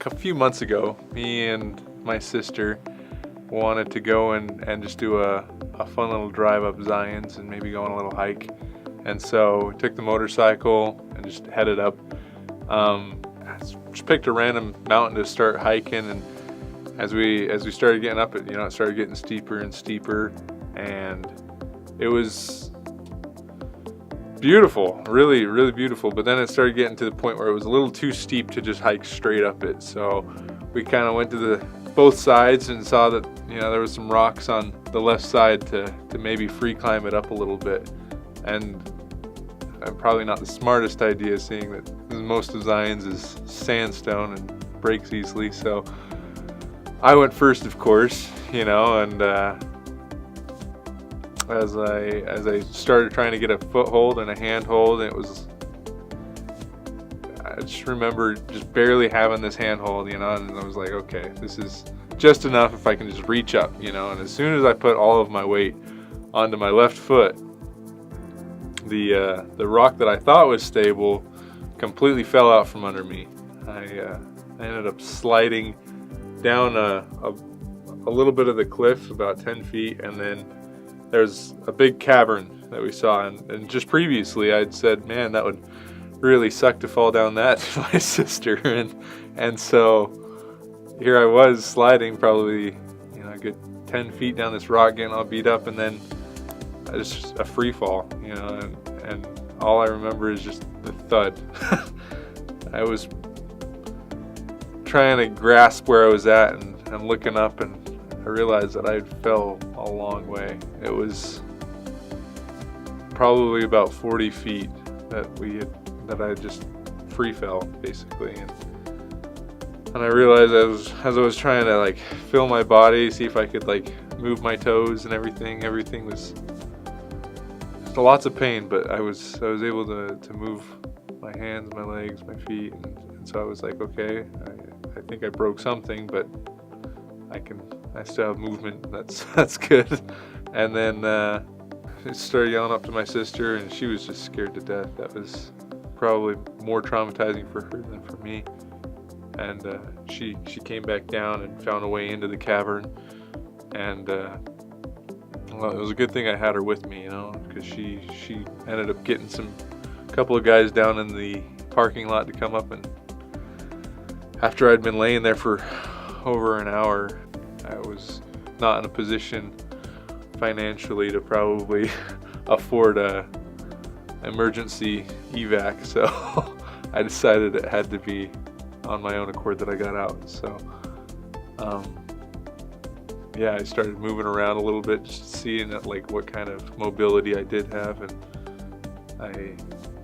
a few months ago, me and my sister wanted to go and just do a fun little drive up Zions and maybe go on a little hike. And so we took the motorcycle and just headed up. Just picked a random mountain to start hiking, and as we started getting up it, it started getting steeper and steeper, and it was beautiful, really, really beautiful. But then it started getting to the point where it was a little too steep to just hike straight up it. So we kind of went to both sides and saw that there was some rocks on the left side to maybe free climb it up a little bit. And probably not the smartest idea, seeing that most of Zions is sandstone and breaks easily. So I went first, of course, and as I started trying to get a foothold and a handhold, I just remember just barely having this handhold, and I was like, okay, this is just enough if I can just reach up, and as soon as I put all of my weight onto my left foot, the rock that I thought was stable completely fell out from under me. I ended up sliding down a little bit of the cliff, about 10 feet, and then there's a big cavern that we saw, and just previously I'd said, man, that would really suck to fall down that to my sister, and so here I was sliding probably a good 10 feet down this rock, getting all beat up, and then it's just a free fall, and all I remember is just the thud. I was trying to grasp where I was at, and I'm looking up, and I realized that I fell a long way. It was probably about 40 feet that I just free fell, basically, and I realized as I was trying to feel my body, see if I could move my toes and everything was lots of pain, but I was able to move my hands, my legs, my feet, and so I was like, okay, I think I broke something, but I still have movement. That's good. And then I started yelling up to my sister, and she was just scared to death. That was probably more traumatizing for her than for me. And she came back down and found a way into the cavern, and well, it was a good thing I had her with me, because she ended up getting a couple of guys down in the parking lot to come up, and after I'd been laying there for over an hour, I was not in a position financially to probably afford a emergency evac, so I decided it had to be on my own accord that I got out. So I started moving around a little bit, just seeing what kind of mobility I did have, and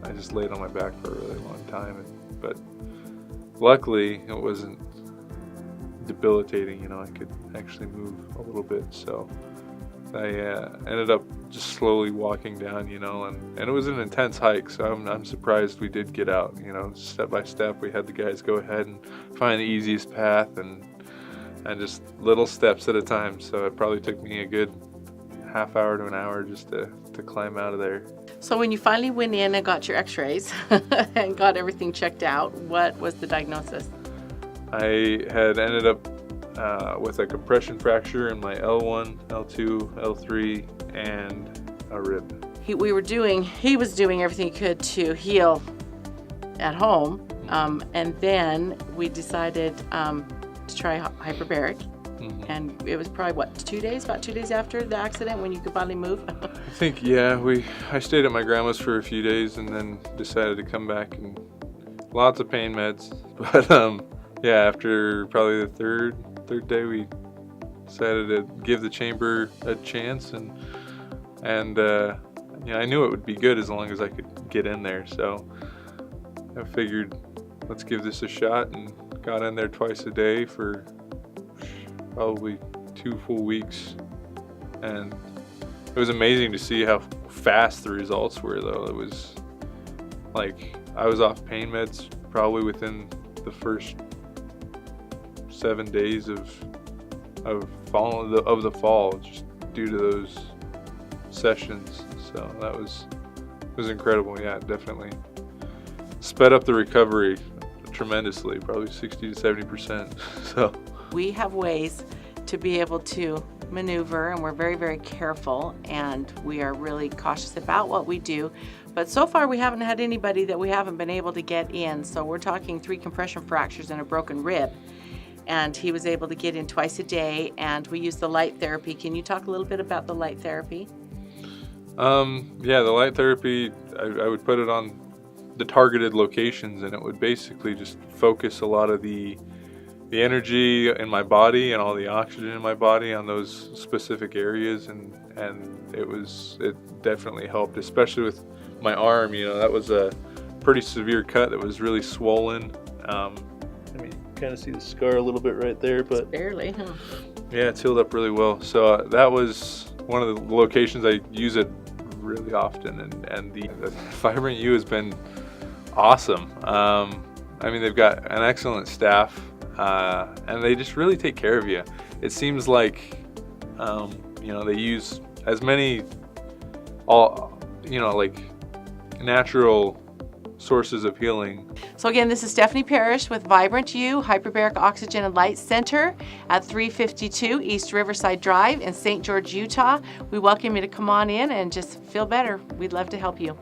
I just laid on my back for a really long time, but luckily it wasn't debilitating. I could actually move a little bit, so I ended up just slowly walking down, and it was an intense hike, so I'm surprised we did get out. Step by step, we had the guys go ahead and find the easiest path, and just little steps at a time. So it probably took me a good half hour to an hour just to climb out of there. So when you finally went in and got your x-rays and got everything checked out, what was the diagnosis? I had ended up with a compression fracture in my L1, L2, L3, and a rib. He was doing everything he could to heal at home, and then we decided to try hyperbaric. Mm-hmm. And it was probably about 2 days after the accident when you could finally move. I think, I stayed at my grandma's for a few days and then decided to come back, and lots of pain meds. But after probably the third day, we decided to give the chamber a chance, and I knew it would be good as long as I could get in there. So I figured, let's give this a shot, and got in there twice a day for probably 2 full weeks, and it was amazing to see how fast the results were, though. It was I was off pain meds probably within the first 7 days of the fall, just due to those sessions. So it was incredible. Yeah, definitely sped up the recovery tremendously, probably 60 to 70%. So we have ways to be able to maneuver, and we're very, very careful, and we are really cautious about what we do. But so far we haven't had anybody that we haven't been able to get in. So we're talking 3 compression fractures and a broken rib. And he was able to get in twice a day, and we use the light therapy. Can you talk a little bit about the light therapy? Yeah, the light therapy, I would put it on the targeted locations, and it would basically just focus a lot of the energy in my body and all the oxygen in my body on those specific areas, and it definitely helped, especially with my arm. You know, that was a pretty severe cut that was really swollen. I mean, you kind of see the scar a little bit right there, but barely. Yeah, it's healed up really well. So that was one of the locations I use it really often, and the Vibrant U has been awesome. I mean, they've got an excellent staff, and they just really take care of you. It seems like, you know, they use as many, like natural sources of healing. So again, this is Stephanie Parrish with Vibrant U Hyperbaric Oxygen and Light Center at 352 East Riverside Drive in St. George, Utah. We welcome you to come on in and just feel better. We'd love to help you.